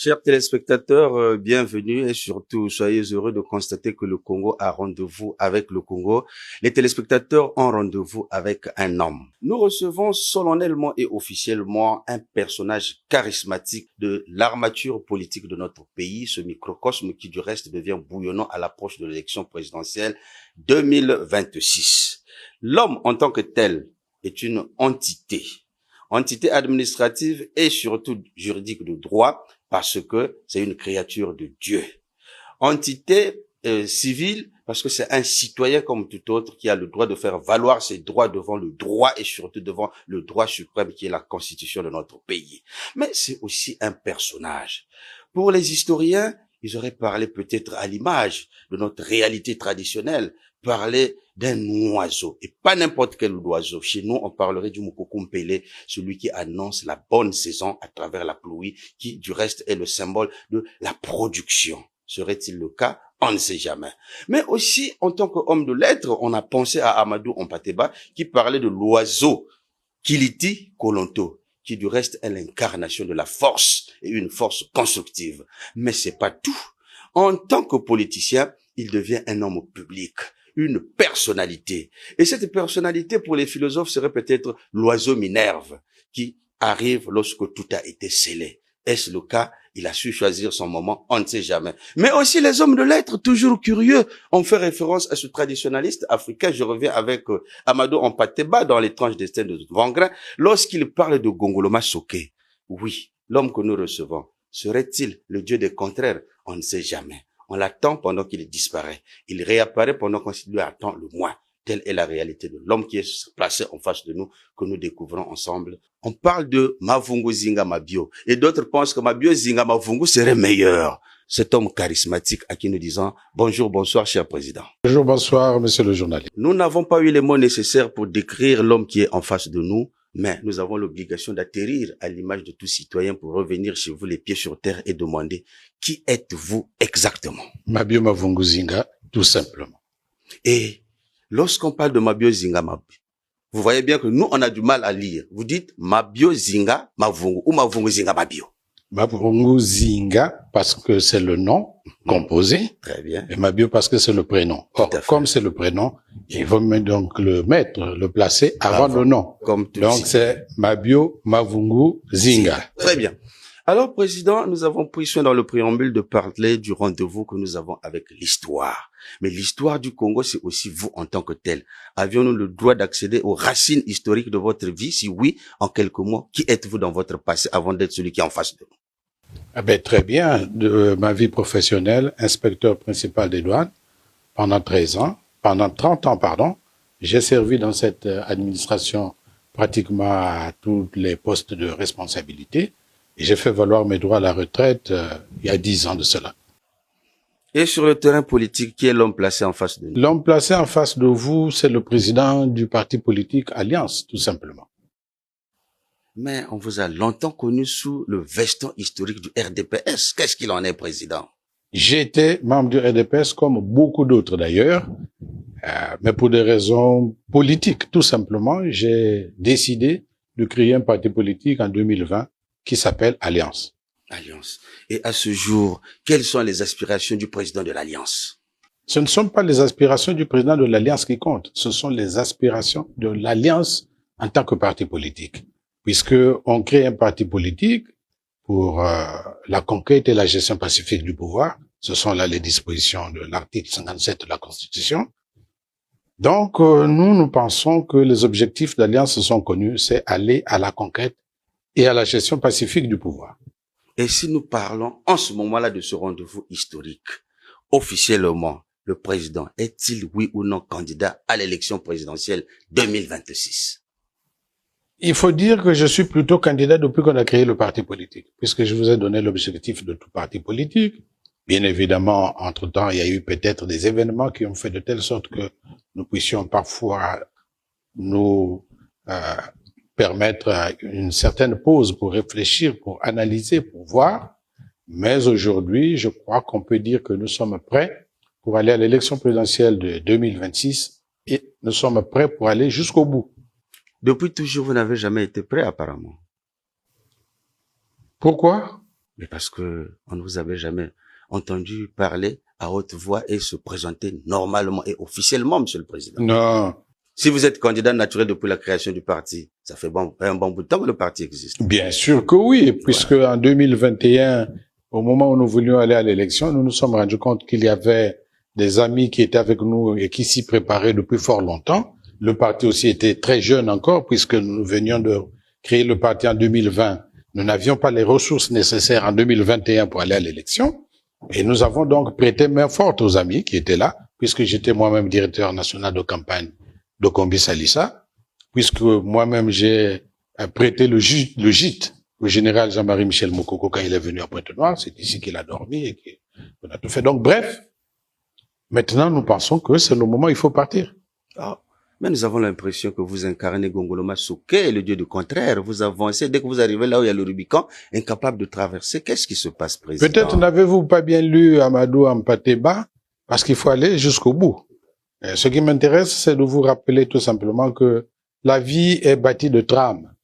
Chers téléspectateurs, bienvenue et surtout soyez heureux de constater que le Congo a rendez-vous avec le Congo. Les téléspectateurs ont rendez-vous avec un homme. Nous recevons solennellement et officiellement un personnage charismatique de l'armature politique de notre pays, ce microcosme qui du reste devient bouillonnant à l'approche de l'élection présidentielle 2026. L'homme en tant que tel est une entité administrative et surtout juridique de droit, parce que c'est une créature de Dieu. Entité civile, parce que c'est un citoyen comme tout autre qui a le droit de faire valoir ses droits devant le droit et surtout devant le droit suprême qui est la constitution de notre pays. Mais c'est aussi un personnage. Pour les historiens, ils auraient parlé peut-être à l'image de notre réalité traditionnelle, parler d'un oiseau, et pas n'importe quel oiseau. Chez nous, on parlerait du Mokokumpele, celui qui annonce la bonne saison à travers la pluie, qui du reste est le symbole de la production. Serait-il le cas? On ne sait jamais. Mais aussi, en tant qu'homme de lettres, on a pensé à Amadou Ompateba, qui parlait de l'oiseau Kiliti Kolonto, qui du reste est l'incarnation de la force et une force constructive. Mais c'est pas tout. En tant que politicien, il devient un homme public, une personnalité. Et cette personnalité, pour les philosophes, serait peut-être l'oiseau Minerve, qui arrive lorsque tout a été scellé. Est-ce le cas? Il a su choisir son moment, on ne sait jamais. Mais aussi les hommes de lettres, toujours curieux, ont fait référence à ce traditionnaliste africain. Je reviens avec Amadou Ompateba dans l'étrange destin de Vangrin, lorsqu'il parle de Gongoloma Soke. Oui, l'homme que nous recevons, serait-il le dieu des contraires? On ne sait jamais. On l'attend pendant qu'il disparaît. Il réapparaît pendant qu'on lui attend le moins. Telle est la réalité de l'homme qui est placé en face de nous, que nous découvrons ensemble. On parle de Mavungu Zinga Mabio. Et d'autres pensent que Mabio Zinga Mavungu serait meilleur. Cet homme charismatique à qui nous disons bonjour, bonsoir, cher président. Bonjour, bonsoir, monsieur le journaliste. Nous n'avons pas eu les mots nécessaires pour décrire l'homme qui est en face de nous, mais nous avons l'obligation d'atterrir à l'image de tout citoyen pour revenir chez vous les pieds sur terre et demander qui êtes-vous exactement? Mabio Mavungu Zinga, tout simplement. Et lorsqu'on parle de Mabio Zinga Mabio, vous voyez bien que nous, on a du mal à lire. Vous dites Mabio Zinga Mavungu ou Mavungu Zinga Mabio. Mavungu Zinga, parce que c'est le nom composé. Très bien. Et Mabio, parce que c'est le prénom. Or, comme c'est le prénom, il faut donc le placer avant le nom. Donc, c'est Mabio Mavungu Zinga. Très bien. Alors, Président, nous avons pris soin dans le préambule de parler du rendez-vous que nous avons avec l'histoire. Mais l'histoire du Congo, c'est aussi vous en tant que tel. Avions-nous le droit d'accéder aux racines historiques de votre vie? Si oui, en quelques mots, qui êtes-vous dans votre passé avant d'être celui qui est en face de nous? Ah ben, très bien. De ma vie professionnelle, inspecteur principal des douanes, pendant 30 ans, pardon, j'ai servi dans cette administration pratiquement à tous les postes de responsabilité. Et j'ai fait valoir mes droits à la retraite il y a 10 ans de cela. Et sur le terrain politique, qui est l'homme placé en face de nous? L'homme placé en face de vous, c'est le président du parti politique Alliance, tout simplement. Mais on vous a longtemps connu sous le veston historique du RDPS. Qu'est-ce qu'il en est, président? J'étais membre du RDPS comme beaucoup d'autres d'ailleurs, mais pour des raisons politiques, tout simplement, j'ai décidé de créer un parti politique en 2020 qui s'appelle Alliance. Alliance. Et à ce jour, quelles sont les aspirations du président de l'Alliance? Ce ne sont pas les aspirations du président de l'Alliance qui comptent, ce sont les aspirations de l'Alliance en tant que parti politique. Puisque on crée un parti politique pour la conquête et la gestion pacifique du pouvoir, ce sont là les dispositions de l'article 57 de la Constitution. Donc, nous pensons que les objectifs de l'Alliance sont connus, c'est aller à la conquête et à la gestion pacifique du pouvoir. Et si nous parlons en ce moment-là de ce rendez-vous historique, officiellement, le président est-il oui ou non candidat à l'élection présidentielle 2026? Il faut dire que je suis plutôt candidat depuis qu'on a créé le parti politique, puisque je vous ai donné l'objectif de tout parti politique. Bien évidemment, entre-temps, il y a eu peut-être des événements qui ont fait de telle sorte que nous puissions parfois nous permettre une certaine pause pour réfléchir, pour analyser, pour voir. Mais aujourd'hui, je crois qu'on peut dire que nous sommes prêts pour aller à l'élection présidentielle de 2026 et nous sommes prêts pour aller jusqu'au bout. Depuis toujours, vous n'avez jamais été prêt, apparemment. Pourquoi? Mais parce que on ne vous avait jamais entendu parler à haute voix et se présenter normalement et officiellement, Monsieur le Président. Non. Si vous êtes candidat naturel depuis la création du parti, ça fait un bon bout de temps que le parti existe. Bien sûr que oui, puisque en 2021, au moment où nous voulions aller à l'élection, nous nous sommes rendus compte qu'il y avait des amis qui étaient avec nous et qui s'y préparaient depuis fort longtemps. Le parti aussi était très jeune encore, puisque nous venions de créer le parti en 2020. Nous n'avions pas les ressources nécessaires en 2021 pour aller à l'élection. Et nous avons donc prêté main forte aux amis qui étaient là, puisque j'étais moi-même directeur national de campagne de Kombi Salissa, puisque moi-même j'ai prêté le gîte au général Jean-Marie Michel Mokoko quand il est venu à Pointe-Noire. C'est ici qu'il a dormi et qu'on a tout fait. Donc bref, maintenant nous pensons que c'est le moment où il faut partir. Ah, mais nous avons l'impression que vous incarnez Gongoloma Souké, le dieu du contraire. Vous avancez, dès que vous arrivez là où il y a le Rubicon, incapable de traverser. Qu'est-ce qui se passe, Président? Peut-être n'avez-vous pas bien lu Amadou Ampateba, parce qu'il faut aller jusqu'au bout. Ce qui m'intéresse, c'est de vous rappeler tout simplement que la vie est bâtie de trames.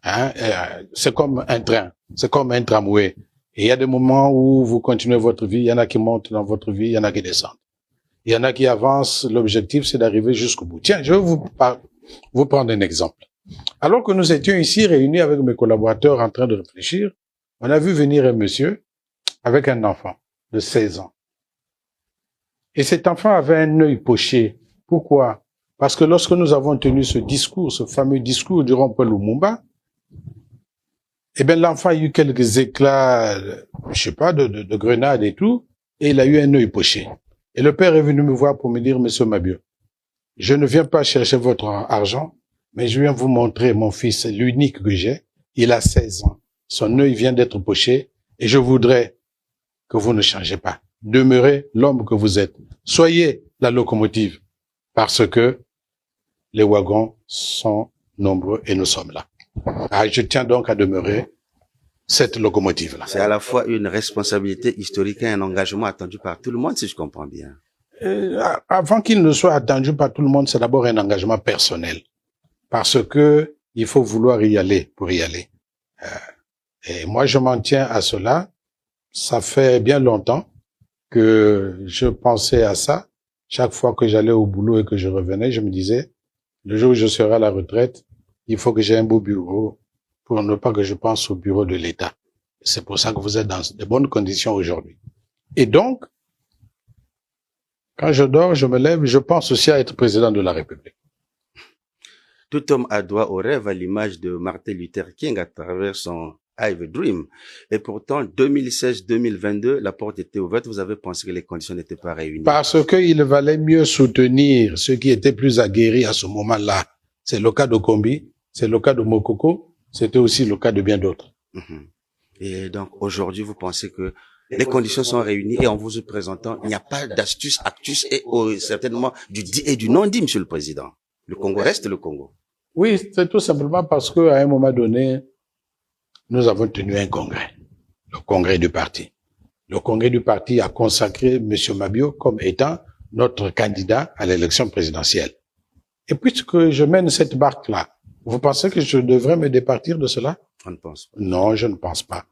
Hein? C'est comme un train, c'est comme un tramway. Et il y a des moments où vous continuez votre vie, il y en a qui montent dans votre vie, il y en a qui descendent. Il y en a qui avancent, l'objectif c'est d'arriver jusqu'au bout. Tiens, je vais vous prendre un exemple. Alors que nous étions ici réunis avec mes collaborateurs en train de réfléchir, on a vu venir un monsieur avec un enfant de 16 ans. Et cet enfant avait un œil poché. Pourquoi? Parce que lorsque nous avons tenu ce discours, ce fameux discours du rond-point Lumumba, eh bien, l'enfant a eu quelques éclats, je sais pas, de grenades et tout, et il a eu un œil poché. Et le père est venu me voir pour me dire, Monsieur Mabieu, je ne viens pas chercher votre argent, mais je viens vous montrer mon fils, l'unique que j'ai. Il a 16 ans. Son œil vient d'être poché, et je voudrais que vous ne changez pas. Demeurez l'homme que vous êtes. Soyez la locomotive, parce que les wagons sont nombreux et nous sommes là. Ah, je tiens donc à demeurer cette locomotive-là. C'est à la fois une responsabilité historique et un engagement attendu par tout le monde, si je comprends bien. Avant qu'il ne soit attendu par tout le monde, c'est d'abord un engagement personnel. Parce que il faut vouloir y aller pour y aller. Et moi, je m'en tiens à cela. Ça fait bien longtemps que je pensais à ça. Chaque fois que j'allais au boulot et que je revenais, je me disais, le jour où je serai à la retraite, il faut que j'ai un beau bureau pour ne pas que je pense au bureau de l'État. C'est pour ça que vous êtes dans de bonnes conditions aujourd'hui. Et donc, quand je dors, je me lève, je pense aussi à être président de la République. Tout homme a droit au rêve, à l'image de Martin Luther King à travers son I Have a Dream. Et pourtant, 2016-2022, la porte était ouverte. Vous avez pensé que les conditions n'étaient pas réunies. Parce qu'il valait mieux soutenir ceux qui étaient plus aguerris à ce moment-là. C'est le cas de Kombi, c'est le cas de Mokoko, c'était aussi le cas de bien d'autres. Et donc, aujourd'hui, vous pensez que les conditions sont réunies et en vous présentant, il n'y a pas d'astuce, actus et certainement du dit et du non dit, Monsieur le Président. Le Congo reste le Congo. Oui, c'est tout simplement parce que à un moment donné, nous avons tenu un congrès, le congrès du parti. Le congrès du parti a consacré Monsieur Mabio comme étant notre candidat à l'élection présidentielle. Et puisque je mène cette barque-là, vous pensez que je devrais me départir de cela? On ne pense pas. Non, je ne pense pas.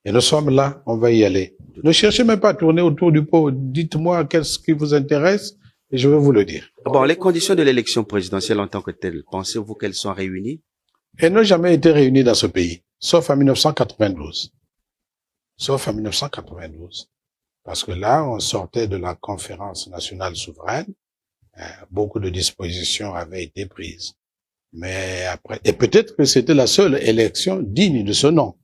Et nous sommes là, on va y aller. Ne cherchez même pas à tourner autour du pot. Dites-moi qu'est-ce qui vous intéresse et je vais vous le dire. Bon, les conditions de l'élection présidentielle en tant que telles, pensez-vous qu'elles sont réunies? Elles n'ont jamais été réunies dans ce pays, sauf en 1992. Sauf en 1992. Parce que là, on sortait de la conférence nationale souveraine. Beaucoup de dispositions avaient été prises. Mais après, et peut-être que c'était la seule élection digne de ce nom.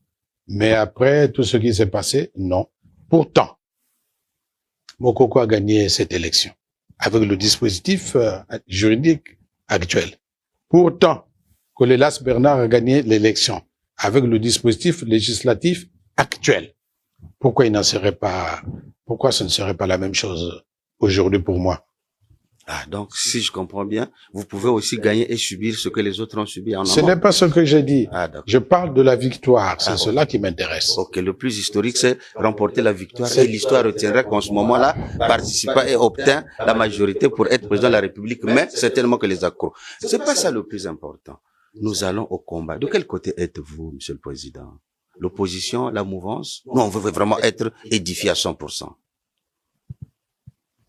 Mais après tout ce qui s'est passé, non. Pourtant, Mokoko a gagné cette élection avec le dispositif juridique actuel. Pourtant, Kolelas Bernard a gagné l'élection avec le dispositif législatif actuel. Pourquoi il n'en serait pas, pourquoi ce ne serait pas la même chose aujourd'hui pour moi? Ah, donc, si je comprends bien, vous pouvez aussi gagner et subir ce que les autres ont subi en amont. Ce n'est pas ce que j'ai dit. Ah, d'accord. Je parle de la victoire. C'est cela qui m'intéresse. Ok, le plus historique, c'est remporter la victoire. Et l'histoire retiendra qu'en ce moment-là, participa et obtint la majorité pour être président de la République, mais certainement que les accros. C'est pas ça le plus important. Nous allons au combat. De quel côté êtes-vous, Monsieur le Président? l'opposition, la mouvance? Nous, on veut vraiment être édifié à 100%.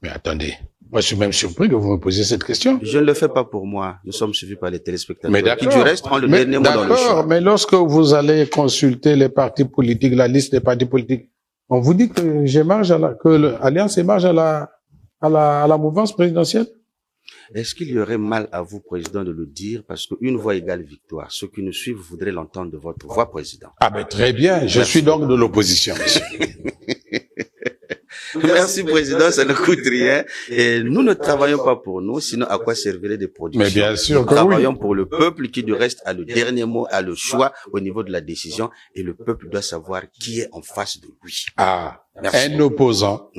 Mais attendez, moi je suis même surpris que vous me posiez cette question. Je ne le fais pas pour moi. Nous sommes suivis par les téléspectateurs. Mais d'accord. Qui du reste ont le dernier mot dans le choix. D'accord, mais lorsque vous allez consulter les partis politiques, la liste des partis politiques, on vous dit que l'Alliance émarge à la mouvance présidentielle? Est-ce qu'il y aurait mal à vous, Président, de le dire? Parce qu'une voix égale victoire. Ceux qui nous suivent voudraient l'entendre de votre voix, Président. Ah ben très bien, je suis donc de l'opposition, monsieur. Merci, Président, ça ne coûte rien. Et nous ne travaillons pas pour nous, sinon à quoi serviraient des productions? Mais bien sûr que nous travaillons oui. pour le peuple qui, du reste, a le dernier mot, a le choix au niveau de la décision. Et le peuple doit savoir qui est en face de lui. Ah, Merci. un opposant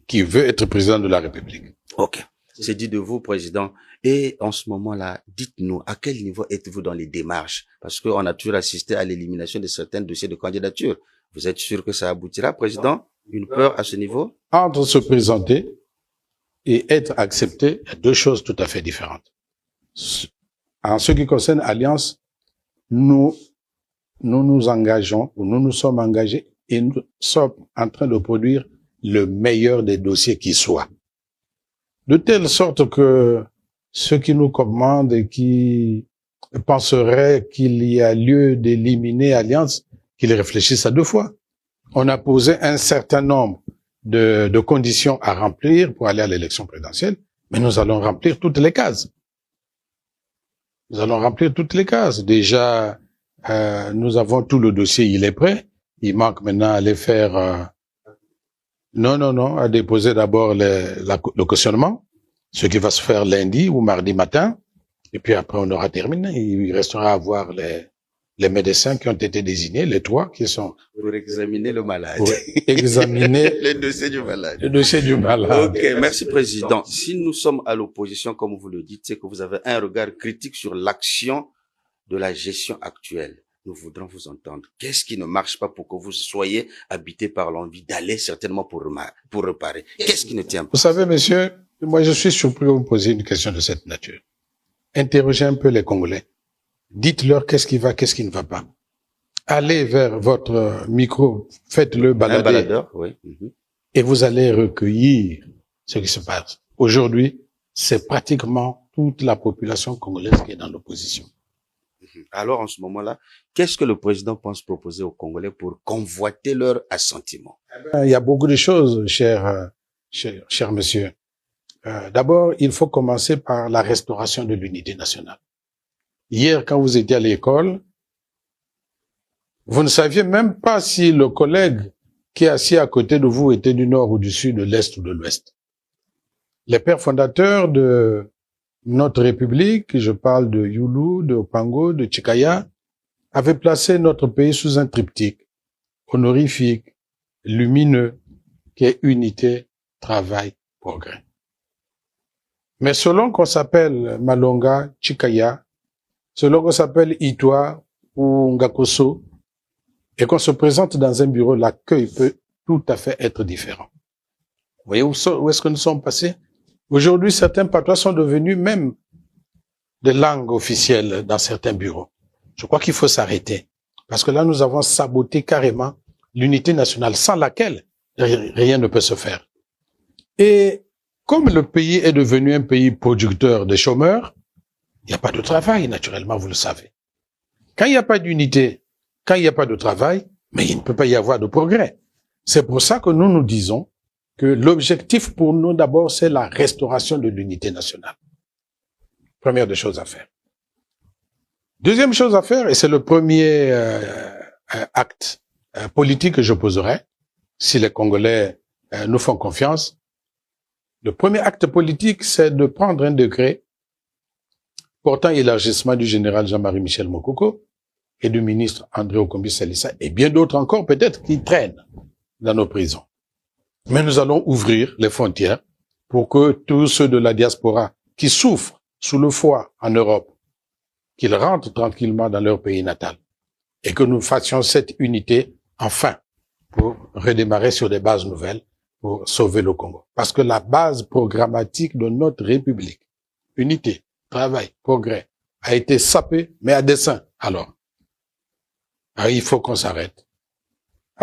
qui veut être président de la République. Ok. C'est dit de vous, Président. Et en ce moment-là, dites-nous, à quel niveau êtes-vous dans les démarches? Parce qu'on a toujours assisté à l'élimination de certains dossiers de candidature. Vous êtes sûr que ça aboutira, Président? Une peur à ce niveau? Entre se présenter et être accepté, il y a deux choses tout à fait différentes. En ce qui concerne Alliance, nous nous engageons, ou nous nous sommes engagés, et nous sommes en train de produire le meilleur des dossiers qui soit. De telle sorte que ceux qui nous commandent et qui penseraient qu'il y a lieu d'éliminer Alliance, qu'ils réfléchissent à deux fois. On a posé un certain nombre de conditions à remplir pour aller à l'élection présidentielle, mais nous allons remplir toutes les cases. Nous allons remplir toutes les cases. Déjà, nous avons tout le dossier, il est prêt. Il manque maintenant à aller faire... à déposer d'abord le cautionnement, ce qui va se faire lundi ou mardi matin, et puis après on aura terminé. Il restera à voir les médecins qui ont été désignés, les trois qui sont... Pour examiner le malade. Pour examiner le dossier du malade. Le dossier du malade. Ok, merci Président. Si nous sommes à l'opposition, comme vous le dites, c'est que vous avez un regard critique sur l'action de la gestion actuelle. Nous voudrons vous entendre. Qu'est-ce qui ne marche pas pour que vous soyez habité par l'envie d'aller certainement pour réparer? Qu'est-ce qui ne tient pas? Vous savez, monsieur, moi je suis surpris de vous poser une question de cette nature. Interrogez un peu les Congolais. Dites-leur qu'est-ce qui va, qu'est-ce qui ne va pas. Allez vers votre micro, faites-le balader. Un baladeur, oui. Et vous allez recueillir ce qui se passe. Aujourd'hui, c'est pratiquement toute la population congolaise qui est dans l'opposition. Alors, en ce moment-là, qu'est-ce que le président pense proposer aux Congolais pour convoiter leur assentiment? Il y a beaucoup de choses, cher monsieur. D'abord, il faut commencer par la restauration de l'unité nationale. Hier, quand vous étiez à l'école, vous ne saviez même pas si le collègue qui est assis à côté de vous était du nord ou du sud, de l'est ou de l'ouest. Les pères fondateurs de notre République, je parle de Youlou, de Opango, de Chikaya, avaient placé notre pays sous un triptyque honorifique, lumineux, qui est unité, travail, progrès. Mais selon qu'on s'appelle Malonga, Chikaya, selon qu'on s'appelle Itwa ou Ngakoso, et qu'on se présente dans un bureau, l'accueil peut tout à fait être différent. Vous voyez où est-ce que nous sommes passés? Aujourd'hui, certains patois sont devenus même des langues officielles dans certains bureaux. Je crois qu'il faut s'arrêter. Parce que là, nous avons saboté carrément l'unité nationale sans laquelle rien ne peut se faire. Et comme le pays est devenu un pays producteur de chômeurs, il n'y a pas de travail, naturellement, vous le savez. Quand il n'y a pas d'unité, quand il n'y a pas de travail, mais il ne peut pas y avoir de progrès. C'est pour ça que nous nous disons que l'objectif pour nous d'abord, c'est la restauration de l'unité nationale. Première des choses à faire. Deuxième chose à faire, et c'est le premier acte politique que je poserai, si les Congolais nous font confiance. Le premier acte politique, c'est de prendre un décret portant élargissement du général Jean-Marie Michel Mokoko et du ministre André Okombi Salissa, et bien d'autres encore peut-être qui traînent dans nos prisons. Mais nous allons ouvrir les frontières pour que tous ceux de la diaspora qui souffrent sous le froid en Europe, qu'ils rentrent tranquillement dans leur pays natal et que nous fassions cette unité enfin pour redémarrer sur des bases nouvelles pour sauver le Congo. Parce que la base programmatique de notre République, unité, travail, progrès, a été sapée, mais à dessein. Alors, il faut qu'on s'arrête.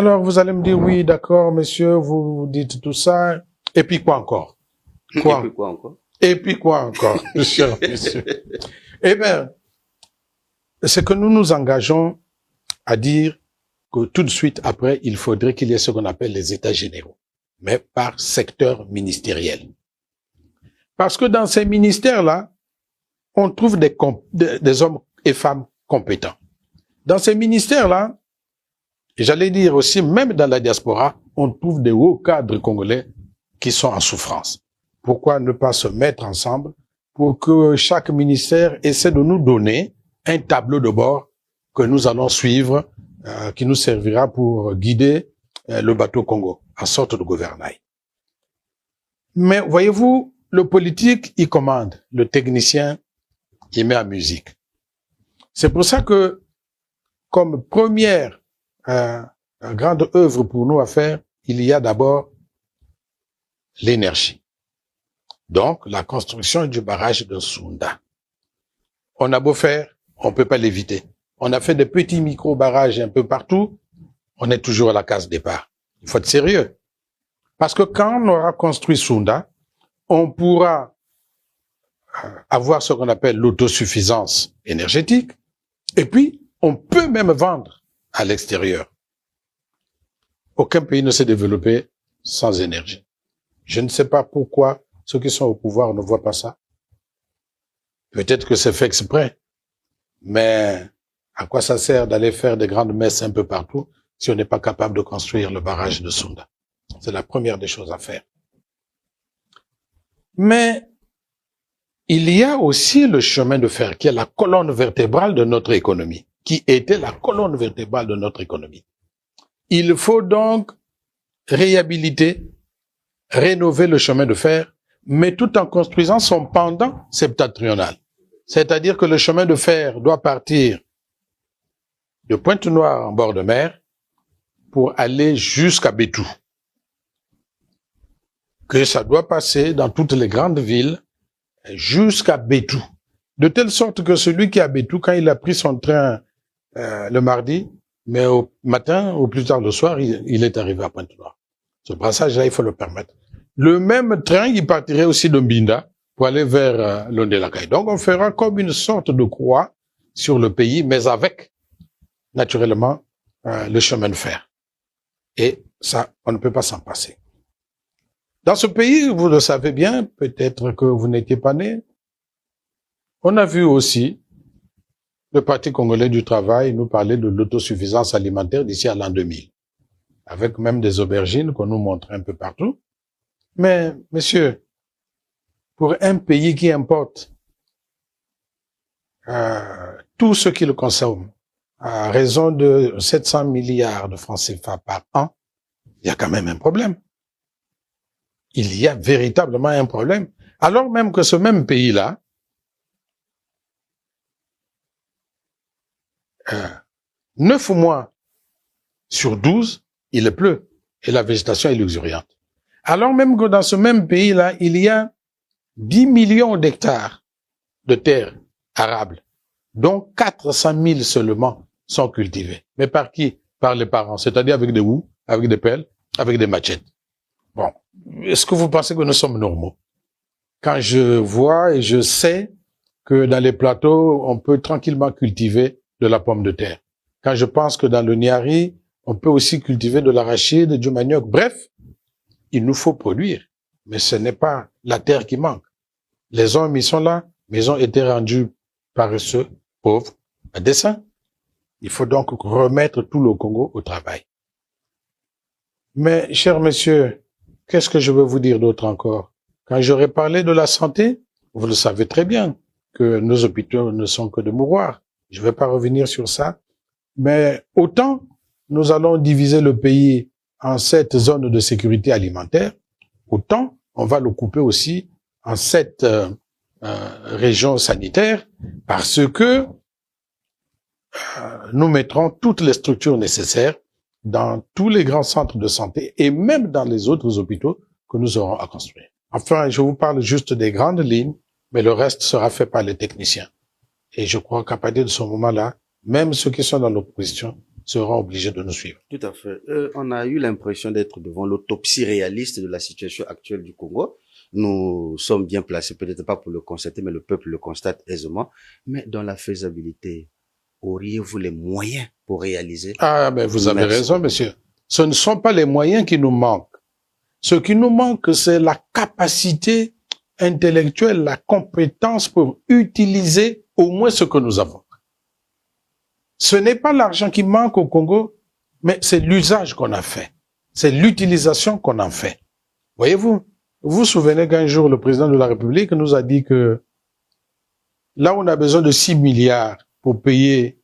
Alors, vous allez me dire, oui, d'accord, monsieur, vous dites tout ça. Et puis quoi encore? Quoi? Et puis quoi encore? Et puis quoi encore, cher monsieur? Eh bien, c'est que nous nous engageons à dire que tout de suite après, il faudrait qu'il y ait ce qu'on appelle les états généraux, mais par secteur ministériel. Parce que dans ces ministères-là, on trouve des hommes et femmes compétents. Dans ces ministères-là, et j'allais dire aussi, même dans la diaspora, on trouve des hauts cadres congolais qui sont en souffrance. Pourquoi ne pas se mettre ensemble pour que chaque ministère essaie de nous donner un tableau de bord que nous allons suivre, qui nous servira pour guider le bateau Congo en sorte de gouvernail. Mais voyez-vous, le politique, il commande. Le technicien, il met la musique. C'est pour ça que, comme première grande œuvre pour nous à faire, il y a d'abord l'énergie. Donc, la construction du barrage de Sounda. On a beau faire, on peut pas l'éviter. On a fait des petits micro-barrages un peu partout, on est toujours à la case départ. Il faut être sérieux. Parce que quand on aura construit Sounda, on pourra avoir ce qu'on appelle l'autosuffisance énergétique, et puis on peut même vendre à l'extérieur. Aucun pays ne s'est développé sans énergie. Je ne sais pas pourquoi ceux qui sont au pouvoir ne voient pas ça. Peut-être que c'est fait exprès, mais à quoi ça sert d'aller faire des grandes messes un peu partout si on n'est pas capable de construire le barrage de Sounda? C'est la première des choses à faire. Mais il y a aussi le chemin de fer qui est la colonne vertébrale de notre économie, qui était la colonne vertébrale de notre économie. Il faut donc réhabiliter, rénover le chemin de fer, mais tout en construisant son pendant septentrional. C'est-à-dire que le chemin de fer doit partir de Pointe-Noire en bord de mer pour aller jusqu'à Bétou. Que ça doit passer dans toutes les grandes villes jusqu'à Bétou. De telle sorte que celui qui est à Bétou, quand il a pris son train le mardi, mais au matin, ou plus tard le soir, il est arrivé à Pointe-Noire. Ce brassage-là, il faut le permettre. Le même train, il partirait aussi de Mbinda pour aller vers Londé-Lacaille. Donc, on fera comme une sorte de croix sur le pays, mais avec, naturellement, le chemin de fer. Et ça, on ne peut pas s'en passer. Dans ce pays, vous le savez bien, peut-être que vous n'étiez pas né, on a vu aussi le Parti congolais du travail nous parler de l'autosuffisance alimentaire d'ici à l'an 2000, avec même des aubergines qu'on nous montrait un peu partout. Mais, messieurs, pour un pays qui importe tout ce qu'il consomme à raison de 700 milliards de francs CFA par an, il y a quand même un problème. Il y a véritablement un problème. Alors même que ce même pays-là, 9 mois sur 12, il pleut et la végétation est luxuriante. Alors même que dans ce même pays-là, il y a 10 millions d'hectares de terres arables, dont 400 000 seulement sont cultivés. Mais par qui? Par les parents, c'est-à-dire avec des houes, avec des pelles, avec des machettes. Bon, est-ce que vous pensez que nous sommes normaux? Quand je vois et je sais que dans les plateaux, on peut tranquillement cultiver de la pomme de terre. Quand je pense que dans le Niari, on peut aussi cultiver de l'arachide, du manioc. Bref, il nous faut produire. Mais ce n'est pas la terre qui manque. Les hommes, ils sont là, mais ils ont été rendus paresseux, pauvres, à dessein. Il faut donc remettre tout le Congo au travail. Mais, chers messieurs, qu'est-ce que je veux vous dire d'autre encore? Quand j'aurais parlé de la santé, vous le savez très bien que nos hôpitaux ne sont que de mouroirs. Je ne vais pas revenir sur ça. Mais autant nous allons diviser le pays en 7 zones de sécurité alimentaire, autant on va le couper aussi en 7 régions sanitaires parce que nous mettrons toutes les structures nécessaires dans tous les grands centres de santé et même dans les autres hôpitaux que nous aurons à construire. Enfin, je vous parle juste des grandes lignes, mais le reste sera fait par les techniciens. Et je crois qu'à partir de ce moment-là, même ceux qui sont dans l'opposition seront obligés de nous suivre. Tout à fait. On a eu l'impression d'être devant l'autopsie réaliste de la situation actuelle du Congo. Nous sommes bien placés, peut-être pas pour le constater, mais le peuple le constate aisément. Mais dans la faisabilité, auriez-vous les moyens pour réaliser? Ah, ben vous avez raison, monsieur. Ce ne sont pas les moyens qui nous manquent. Ce qui nous manque, c'est la capacité intellectuelle, la compétence pour utiliser au moins ce que nous avons. Ce n'est pas l'argent qui manque au Congo, mais c'est l'usage qu'on a fait. C'est l'utilisation qu'on en fait. Voyez-vous, vous vous souvenez qu'un jour, le président de la République nous a dit que là où on a besoin de 6 milliards pour payer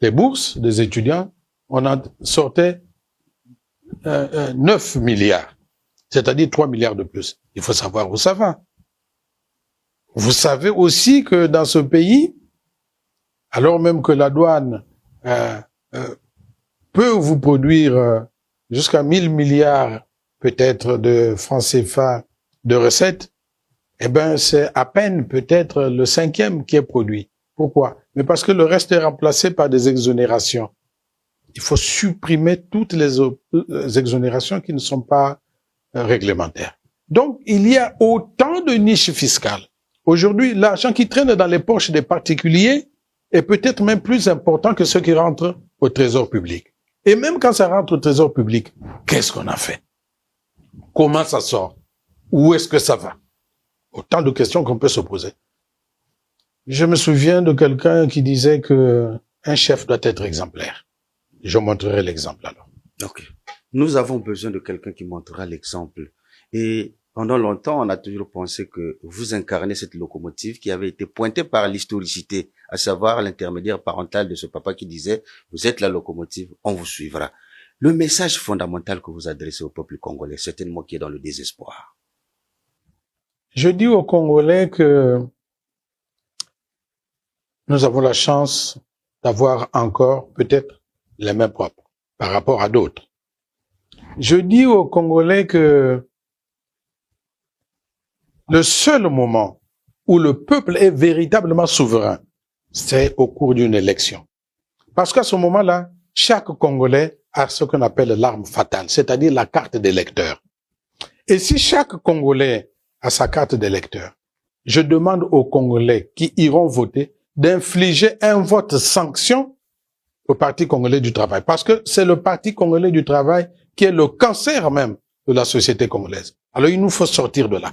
les bourses des étudiants, on en sortait 9 milliards, c'est-à-dire 3 milliards de plus. Il faut savoir où ça va. Vous savez aussi que dans ce pays, alors même que la douane peut vous produire jusqu'à 1000 milliards peut-être de francs CFA de recettes, eh ben c'est à peine peut-être le 5e qui est produit. Pourquoi? Mais parce que le reste est remplacé par des exonérations. Il faut supprimer toutes les exonérations qui ne sont pas réglementaires. Donc, il y a autant de niches fiscales. Aujourd'hui, l'argent qui traîne dans les poches des particuliers est peut-être même plus important que ce qui rentre au trésor public. Et même quand ça rentre au trésor public, qu'est-ce qu'on a fait? Comment ça sort? Où est-ce que ça va? Autant de questions qu'on peut se poser. Je me souviens de quelqu'un qui disait que un chef doit être exemplaire. Je montrerai l'exemple alors. Ok. Nous avons besoin de quelqu'un qui montrera l'exemple. Et pendant longtemps, on a toujours pensé que vous incarnez cette locomotive qui avait été pointée par l'historicité, à savoir l'intermédiaire parental de ce papa qui disait « Vous êtes la locomotive, on vous suivra ». Le message fondamental que vous adressez au peuple congolais, certainement qui est dans le désespoir. Je dis aux Congolais que nous avons la chance d'avoir encore peut-être les mains propres par rapport à d'autres. Je dis aux Congolais que le seul moment où le peuple est véritablement souverain, c'est au cours d'une élection. Parce qu'à ce moment-là, chaque Congolais a ce qu'on appelle l'arme fatale, c'est-à-dire la carte d'électeur. Et si chaque Congolais a sa carte d'électeur, je demande aux Congolais qui iront voter d'infliger un vote sanction au Parti congolais du travail. Parce que c'est le Parti congolais du travail qui est le cancer même de la société congolaise. Alors il nous faut sortir de là.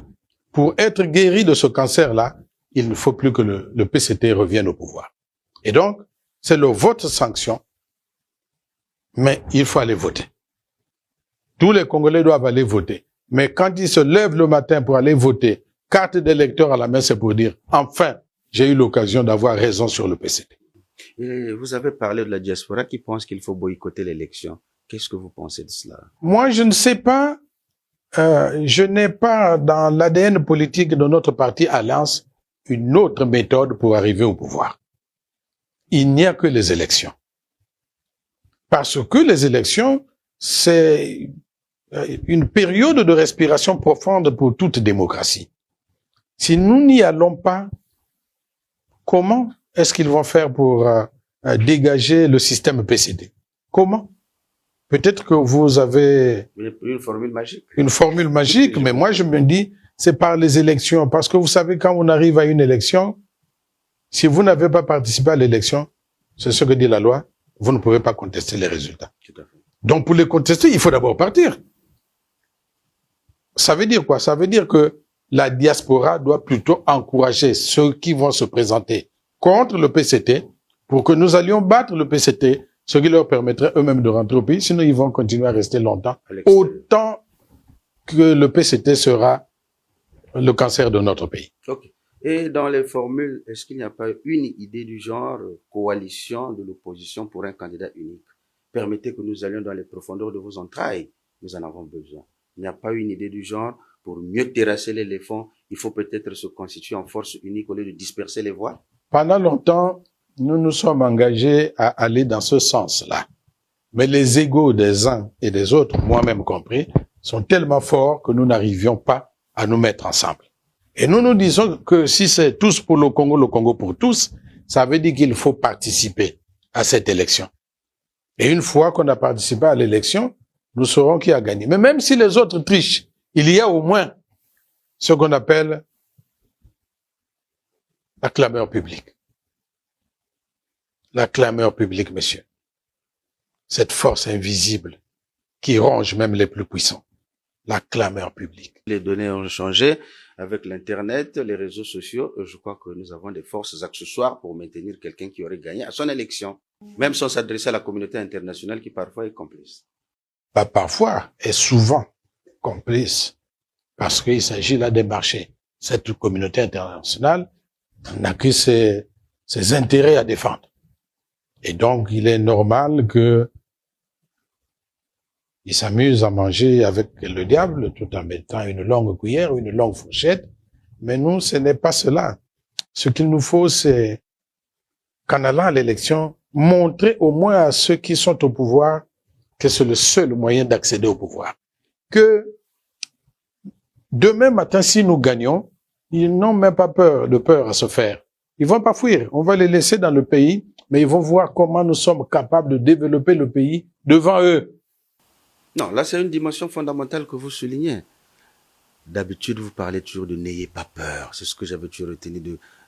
Pour être guéri de ce cancer-là, il ne faut plus que le PCT revienne au pouvoir. Et donc, c'est le vote sanction, mais il faut aller voter. Tous les Congolais doivent aller voter. Mais quand ils se lèvent le matin pour aller voter, carte d'électeur à la main, c'est pour dire, enfin, j'ai eu l'occasion d'avoir raison sur le PCT. Et vous avez parlé de la diaspora qui pense qu'il faut boycotter l'élection. Qu'est-ce que vous pensez de cela? Moi, je ne sais pas. Je n'ai pas dans l'ADN politique de notre parti Alliance une autre méthode pour arriver au pouvoir. Il n'y a que les élections. Parce que les élections, c'est une période de respiration profonde pour toute démocratie. Si nous n'y allons pas, comment est-ce qu'ils vont faire pour dégager le système PCD? Comment? Peut-être que vous avez une formule magique. Une formule magique, mais moi je me dis, c'est par les élections. Parce que vous savez, quand on arrive à une élection, si vous n'avez pas participé à l'élection, c'est ce que dit la loi, vous ne pouvez pas contester les résultats. Tout à fait. Donc pour les contester, il faut d'abord partir. Ça veut dire quoi? Ça veut dire que la diaspora doit plutôt encourager ceux qui vont se présenter contre le PCT pour que nous allions battre le PCT, ce qui leur permettrait eux-mêmes de rentrer au pays, sinon ils vont continuer à rester longtemps, autant que le PCT sera le cancer de notre pays. Okay. Et dans les formules, est-ce qu'il n'y a pas une idée du genre coalition de l'opposition pour un candidat unique? Permettez que nous allions dans les profondeurs de vos entrailles, nous en avons besoin. Il n'y a pas une idée du genre, pour mieux terrasser l'éléphant, il faut peut-être se constituer en force unique au lieu de disperser les voix? Pendant longtemps, nous nous sommes engagés à aller dans ce sens-là. Mais les égos des uns et des autres, moi-même compris, sont tellement forts que nous n'arrivions pas à nous mettre ensemble. Et nous nous disons que si c'est tous pour le Congo pour tous, ça veut dire qu'il faut participer à cette élection. Et une fois qu'on a participé à l'élection, nous saurons qui a gagné. Mais même si les autres trichent, il y a au moins ce qu'on appelle la clameur publique. La clameur publique, messieurs. Cette force invisible qui ronge même les plus puissants. La clameur publique. Les données ont changé avec l'Internet, les réseaux sociaux. Je crois que nous avons des forces accessoires pour maintenir quelqu'un qui aurait gagné à son élection, même sans s'adresser à la communauté internationale qui parfois est complice. Pas parfois, et souvent complice, parce qu'il s'agit là des marchés. Cette communauté internationale n'a que ses intérêts à défendre. Et donc, il est normal que il s'amuse à manger avec le diable tout en mettant une longue cuillère ou une longue fourchette. Mais nous, ce n'est pas cela. Ce qu'il nous faut, c'est qu'en allant à l'élection, montrer au moins à ceux qui sont au pouvoir que c'est le seul moyen d'accéder au pouvoir. Que demain matin, si nous gagnons, ils n'ont même pas peur à se faire. Ils vont pas fuir. On va les laisser dans le pays, mais ils vont voir comment nous sommes capables de développer le pays devant eux. Non, là, c'est une dimension fondamentale que vous soulignez. D'habitude, vous parlez toujours de n'ayez pas peur. C'est ce que j'avais toujours retenu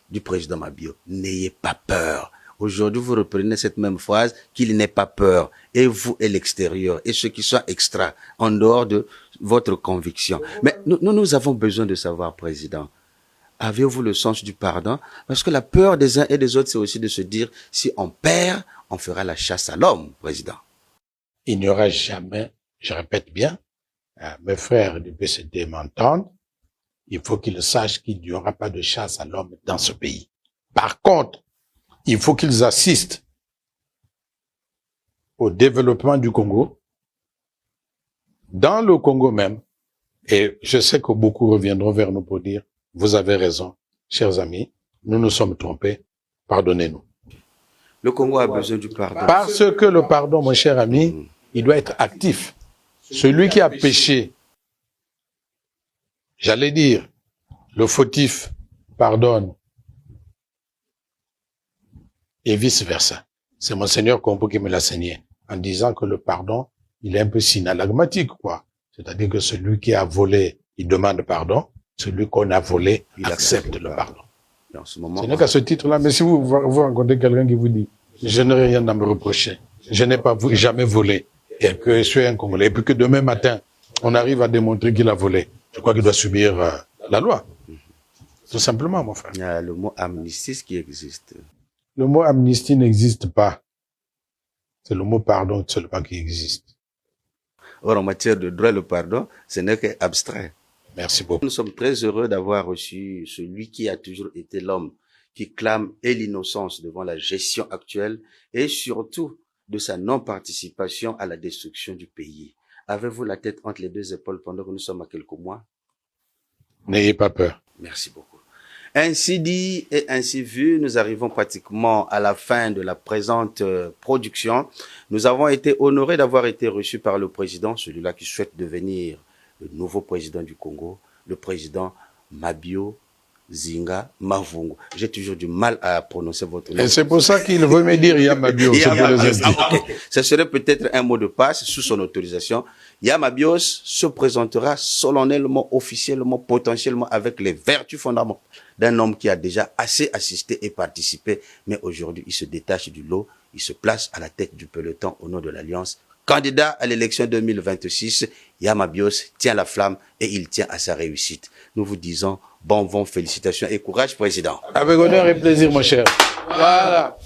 du président Mabio. N'ayez pas peur. Aujourd'hui, vous reprenez cette même phrase, qu'il n'ait pas peur. Et vous et l'extérieur, et ceux qui sont extra, en dehors de votre conviction. Mais nous avons besoin de savoir, président, avez-vous le sens du pardon? Parce que la peur des uns et des autres, c'est aussi de se dire, si on perd, on fera la chasse à l'homme, président. Il n'y aura jamais, je répète bien, mes frères du PCD m'entendent, il faut qu'ils sachent qu'il n'y aura pas de chasse à l'homme dans ce pays. Par contre, il faut qu'ils assistent au développement du Congo, dans le Congo même, et je sais que beaucoup reviendront vers nous pour dire, vous avez raison, chers amis, nous nous sommes trompés, pardonnez-nous. Le Congo a besoin du pardon. Parce que le pardon, mon cher ami, il doit être actif. Celui qui a péché, j'allais dire, le fautif pardonne et vice-versa. C'est Monseigneur Kompo qui me l'a enseigné en disant que le pardon, il est un peu synalagmatique, quoi. C'est-à-dire que celui qui a volé, il demande pardon. Celui qu'on a volé, il accepte le pardon. En ce moment, Ce n'est qu'à ce titre-là, mais si vous rencontrez quelqu'un qui vous dit, je n'ai rien à me reprocher, je n'ai pas jamais volé, et que je suis un Congolais, et puis que demain matin, on arrive à démontrer qu'il a volé, je crois qu'il doit subir la loi. Tout simplement, mon frère. il y a le mot amnistie qui existe. Le mot amnistie n'existe pas. C'est le mot pardon seulement qui existe. Or, en matière de droit, le pardon, ce n'est qu'abstrait. Merci beaucoup. Nous sommes très heureux d'avoir reçu celui qui a toujours été l'homme, qui clame et l'innocence devant la gestion actuelle et surtout de sa non-participation à la destruction du pays. Avez-vous la tête entre les deux épaules pendant que nous sommes à quelques mois? N'ayez pas peur. Merci beaucoup. Ainsi dit et ainsi vu, nous arrivons pratiquement à la fin de la présente production. Nous avons été honorés d'avoir été reçus par le président, celui-là qui souhaite devenir le nouveau président du Congo, le président Mabio Zinga Mavungu. J'ai toujours du mal à prononcer votre nom. Et c'est pour ça qu'il veut me dire Yamabios. Ce serait peut-être un mot de passe sous son autorisation. Yamabios se présentera solennellement, officiellement, potentiellement avec les vertus fondamentales d'un homme qui a déjà assez assisté et participé, mais aujourd'hui il se détache du lot, il se place à la tête du peloton au nom de l'Alliance. Candidat à l'élection 2026, Yamabios tient la flamme et il tient à sa réussite. Nous vous disons bon vent, félicitations et courage, président. Avec honneur et plaisir, mon cher. Voilà.